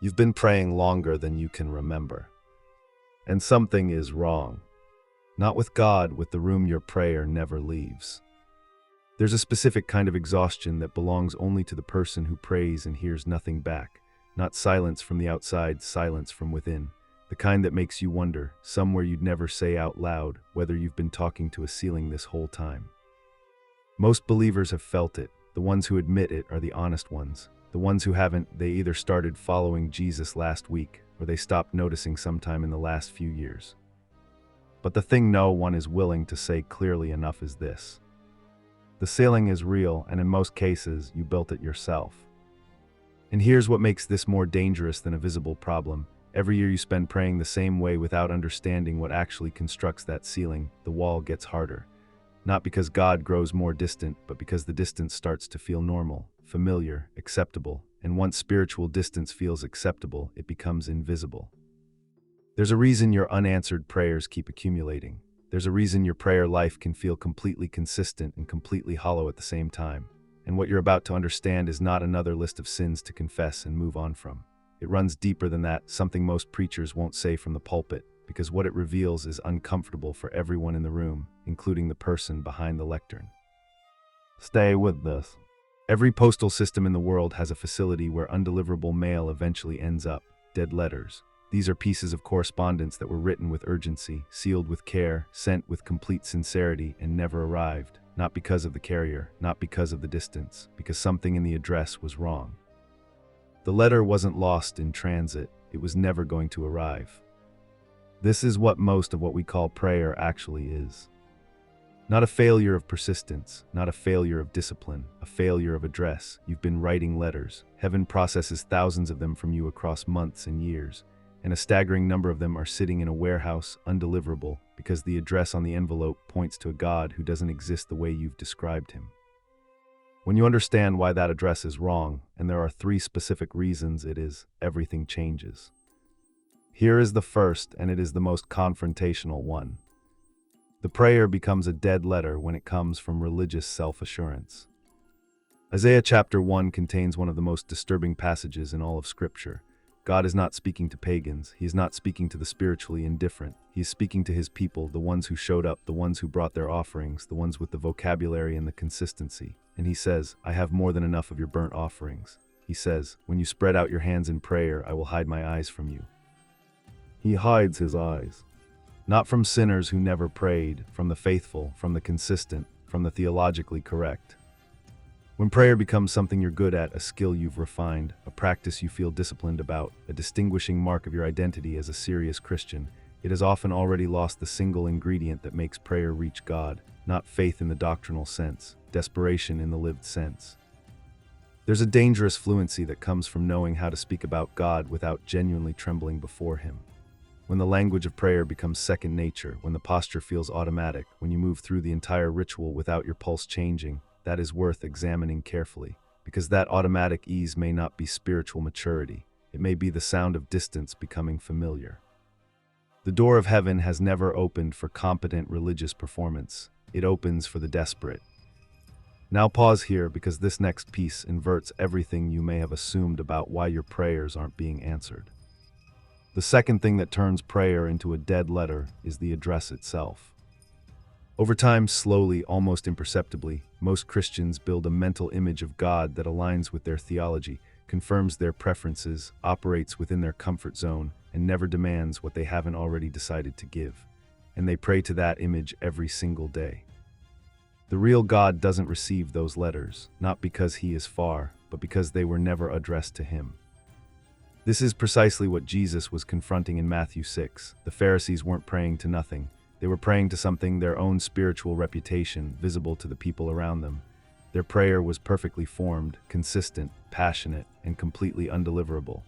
You've been praying longer than you can remember. And something is wrong. Not with God, with the room your prayer never leaves. There's a specific kind of exhaustion that belongs only to the person who prays and hears nothing back. Not silence from the outside, silence from within. The kind that makes you wonder, somewhere you'd never say out loud, whether you've been talking to a ceiling this whole time. Most believers have felt it. The ones who admit it are the honest ones. The ones who haven't, they either started following Jesus last week, or they stopped noticing sometime in the last few years. But the thing no one is willing to say clearly enough is this. The ceiling is real, and in most cases, you built it yourself. And here's what makes this more dangerous than a visible problem. Every year you spend praying the same way without understanding what actually constructs that ceiling, the wall gets harder. Not because God grows more distant, but because the distance starts to feel normal, familiar, acceptable, and once spiritual distance feels acceptable, it becomes invisible. There's a reason your unanswered prayers keep accumulating. There's a reason your prayer life can feel completely consistent and completely hollow at the same time. And what you're about to understand is not another list of sins to confess and move on from. It runs deeper than that, something most preachers won't say from the pulpit, because what it reveals is uncomfortable for everyone in the room, including the person behind the lectern. Stay with this. Every postal system in the world has a facility where undeliverable mail eventually ends up, dead letters. These are pieces of correspondence that were written with urgency, sealed with care, sent with complete sincerity, and never arrived, not because of the carrier, not because of the distance, because something in the address was wrong. The letter wasn't lost in transit, it was never going to arrive. This is what most of what we call prayer actually is. Not a failure of persistence, not a failure of discipline, a failure of address. You've been writing letters. Heaven processes thousands of them from you across months and years, and a staggering number of them are sitting in a warehouse, undeliverable, because the address on the envelope points to a God who doesn't exist the way you've described him. When you understand why that address is wrong, and there are 3 specific reasons it is, everything changes. Here is the first, and it is the most confrontational one. The prayer becomes a dead letter when it comes from religious self-assurance. Isaiah chapter 1 contains one of the most disturbing passages in all of Scripture. God is not speaking to pagans. He is not speaking to the spiritually indifferent. He is speaking to his people, the ones who showed up, the ones who brought their offerings, the ones with the vocabulary and the consistency. And he says, I have more than enough of your burnt offerings. He says, when you spread out your hands in prayer, I will hide my eyes from you. He hides his eyes. Not from sinners who never prayed, from the faithful, from the consistent, from the theologically correct. When prayer becomes something you're good at, a skill you've refined, a practice you feel disciplined about, a distinguishing mark of your identity as a serious Christian, it has often already lost the single ingredient that makes prayer reach God, not faith in the doctrinal sense, desperation in the lived sense. There's a dangerous fluency that comes from knowing how to speak about God without genuinely trembling before him. When the language of prayer becomes second nature, when the posture feels automatic, when you move through the entire ritual without your pulse changing, that is worth examining carefully, because that automatic ease may not be spiritual maturity. It may be the sound of distance becoming familiar. The door of heaven has never opened for competent religious performance. It opens for the desperate. Now pause here, because this next piece inverts everything you may have assumed about why your prayers aren't being answered. The second thing that turns prayer into a dead letter is the address itself. Over time, slowly, almost imperceptibly, most Christians build a mental image of God that aligns with their theology, confirms their preferences, operates within their comfort zone, and never demands what they haven't already decided to give. And they pray to that image every single day. The real God doesn't receive those letters, not because he is far, but because they were never addressed to him. This is precisely what Jesus was confronting in Matthew 6. The Pharisees weren't praying to nothing. They were praying to something, their own spiritual reputation, visible to the people around them. Their prayer was perfectly formed, consistent, passionate, and completely undeliverable.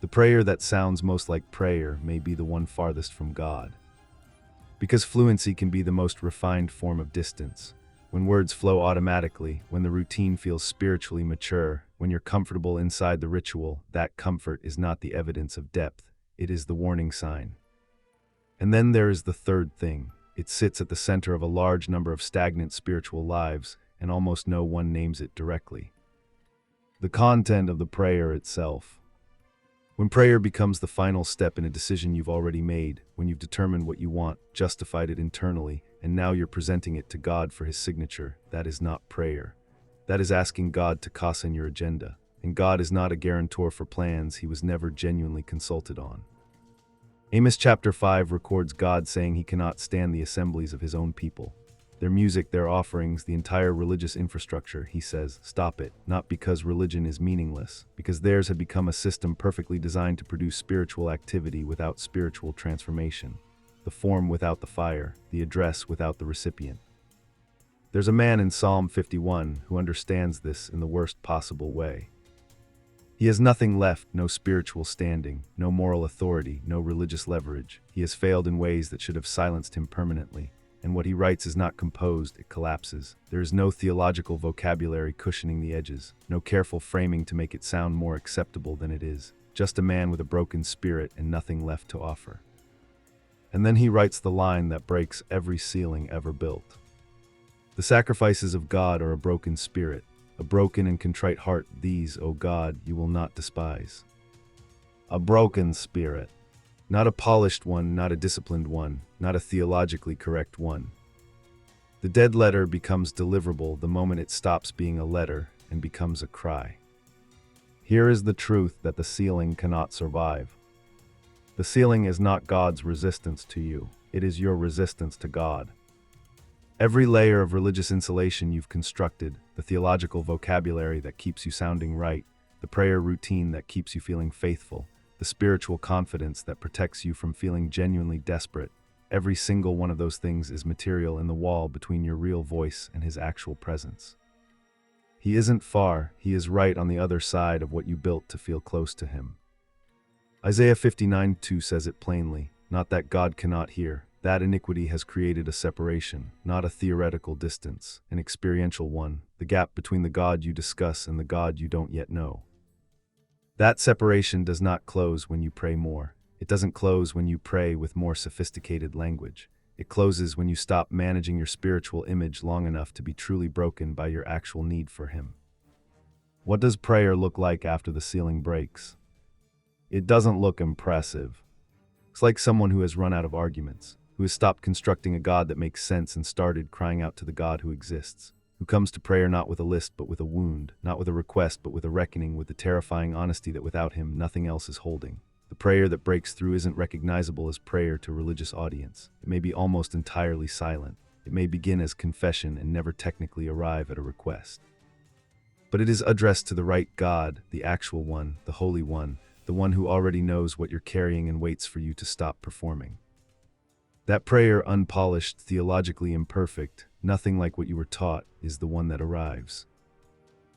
The prayer that sounds most like prayer may be the one farthest from God. Because fluency can be the most refined form of distance. When words flow automatically, when the routine feels spiritually mature, when you're comfortable inside the ritual, that comfort is not the evidence of depth, it is the warning sign. And then there is the third thing. It sits at the center of a large number of stagnant spiritual lives, and almost no one names it directly. The content of the prayer itself. When prayer becomes the final step in a decision you've already made, when you've determined what you want, justified it internally, and now you're presenting it to God for his signature, that is not prayer. That is asking God to cosign your agenda. And God is not a guarantor for plans he was never genuinely consulted on. Amos chapter 5 records God saying he cannot stand the assemblies of his own people. Their music, their offerings, the entire religious infrastructure, he says, stop it, not because religion is meaningless, because theirs had become a system perfectly designed to produce spiritual activity without spiritual transformation, the form without the fire, the address without the recipient. There's a man in Psalm 51 who understands this in the worst possible way. He has nothing left, no spiritual standing, no moral authority, no religious leverage. He has failed in ways that should have silenced him permanently. And what he writes is not composed, it collapses. There is no theological vocabulary cushioning the edges, no careful framing to make it sound more acceptable than it is. Just a man with a broken spirit and nothing left to offer. And then he writes the line that breaks every ceiling ever built. The sacrifices of God are a broken spirit, a broken and contrite heart. These, O God, you will not despise. A broken spirit. Not a polished one, not a disciplined one, not a theologically correct one. The dead letter becomes deliverable the moment it stops being a letter and becomes a cry. Here is the truth that the ceiling cannot survive. The ceiling is not God's resistance to you, it is your resistance to God. Every layer of religious insulation you've constructed, the theological vocabulary that keeps you sounding right, the prayer routine that keeps you feeling faithful, the spiritual confidence that protects you from feeling genuinely desperate, every single one of those things is material in the wall between your real voice and his actual presence. He isn't far, he is right on the other side of what you built to feel close to him. Isaiah 59:2 says it plainly, not that God cannot hear. That iniquity has created a separation, not a theoretical distance, an experiential one, the gap between the God you discuss and the God you don't yet know. That separation does not close when you pray more. It doesn't close when you pray with more sophisticated language. It closes when you stop managing your spiritual image long enough to be truly broken by your actual need for him. What does prayer look like after the ceiling breaks? It doesn't look impressive. It's like someone who has run out of arguments, who has stopped constructing a God that makes sense and started crying out to the God who exists, who comes to prayer not with a list but with a wound, not with a request but with a reckoning, with the terrifying honesty that without him nothing else is holding. The prayer that breaks through isn't recognizable as prayer to a religious audience. It may be almost entirely silent. It may begin as confession and never technically arrive at a request. But it is addressed to the right God, the actual one, the holy one, the one who already knows what you're carrying and waits for you to stop performing. That prayer, unpolished, theologically imperfect, nothing like what you were taught, is the one that arrives.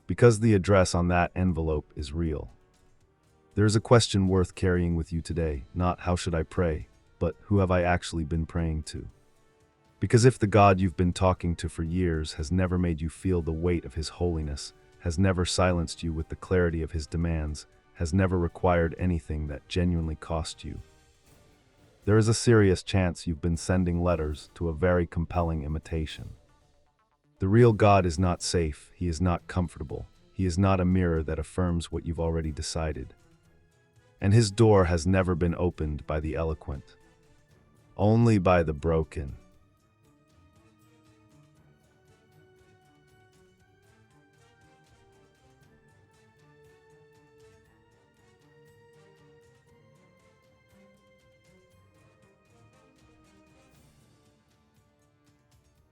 Because the address on that envelope is real. There is a question worth carrying with you today, not how should I pray, but who have I actually been praying to? Because if the God you've been talking to for years has never made you feel the weight of his holiness, has never silenced you with the clarity of his demands, has never required anything that genuinely cost you, there is a serious chance you've been sending letters to a very compelling imitation. The real God is not safe, he is not comfortable, he is not a mirror that affirms what you've already decided. And his door has never been opened by the eloquent, only by the broken.